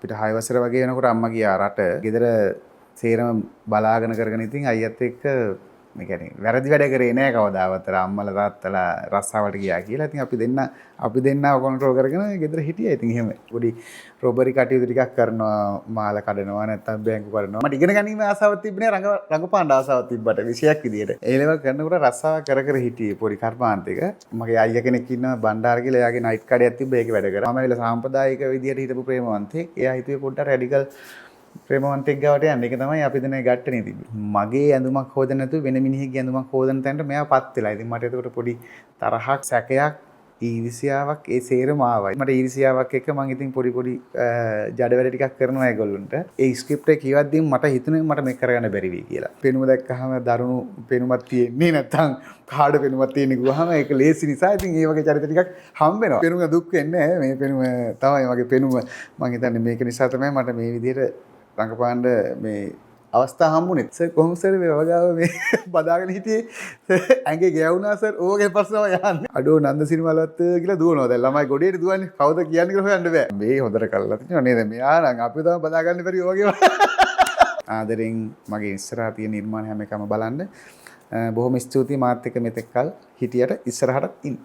අපිට 6 වසර වගේ වෙනකොට අම්මා ගියා රට. ගෙදර සේරම බලාගෙන කරගෙන ඉතින් අයියත් එක්ක මේ කියන්නේ වැරදි වැඩ කරේ නෑ කවදාවත්. අම්මලා තාත්තලා රස්සාවට ගියා කියලා. ඉතින් අපි දෙන්න කන්ට්‍රෝල් කරගෙන ගෙදර හිටියා. ඉතින් එහෙම පොඩි රොබරි කටයුතු ටිකක් කරනවා, මාල කඩනවා, නැත්නම් බැංකු කරනවා. මට ඉගෙන ගැනීම ආසාවක් තිබුණේ රඟපාන්න ආසාවක් තිබ්බට විෂයක් විදියට. ඒ ලෙවල් කරනකොට රස්සාව කර හිටියේ පොඩි කර්මාන්තයක. මගේ අයියා කෙනෙක් ඉන්නවා බණ්ඩාර කියලා. එයාගේ නයිට් කඩයක් තිබ්බ ඒකේ වැඩ කරා. මම ඇවිල්ලා සාම්ප්‍රදායික විදියට හිටපු ප්‍රේමවන්තයෙක්. එයා හිතුවේ පොඩ්ඩක් රැඩිකල් ප්‍රේමවන්තෙක් ගාවට යන්න. ඒක තමයි අපි දෙනේ ගැට්ටනේ තිබ්බේ. මගේ ඇඳුමක් හොදන්න නැතුව වෙන මිනිහෙක්ගේ ඇඳුමක් හොදන්න තැනට මෙයාපත් වෙලා. ඉතින් මට ඒකට පොඩි තරහක්, සැකයක්, ඊර්ෂ්‍යාවක් ඒ සේරම ආවයි. මට ඊර්ෂ්‍යාවක් එක්ක මම ඉතින් පොඩි ජඩ වැඩ ටිකක් කරනවා ඒගොල්ලන්ට. ඒ ස්ක්‍රිප්ට් එක කියවද්දී මට හිතුනේ මට මේක කරගන්න බැරි වෙයි කියලා. පෙනුම දැක්කහම දරුණු පෙනුමක් තියෙන්නේ නැත්තම් කාඩ පෙනුමක් තියෙන්නේ ගුවහම ඒක ලේසි නිසා ඉතින් ඒ වගේ චරිත ටිකක් හම්බ වෙනවා. පෙනුම දුක් වෙන්නේ නැහැ. මේ පෙනුම තමයි මගේ පෙනුම. මම හිතන්නේ මේක නිසා තමයි මට මේ විදිහට රංගපාන්න මේ අවස්ථාව හම්බුනේ. සර් කොහොමද සර් මේ වගාව මේ බදාගෙන හිටියේ ඇඟේ ගෑවුනා සර් ඕකේ ප්‍රශ්නම යන්නේ. අඩෝ නන්ද සිනිමාලවත් කියලා දුවනවා. දැන් ළමයි ගොඩේට දුවන්නේ. කවුද කියන්නේ කියලා හොයන්න බෑ. මේ හොඳට කල්ලා තියෙනවා නේද? මෙයා නම් අපි තමයි බදාගන්න බැරි වගේ. ආදරෙන් මගේ ඉස්සරහා තියෙන නිර්මාණ හැම එකම බලන්න. බොහොම ස්තුතියි මාත් එක්ක මෙතෙක් කල් හිටියට ඉස්සරහට ඉන්න.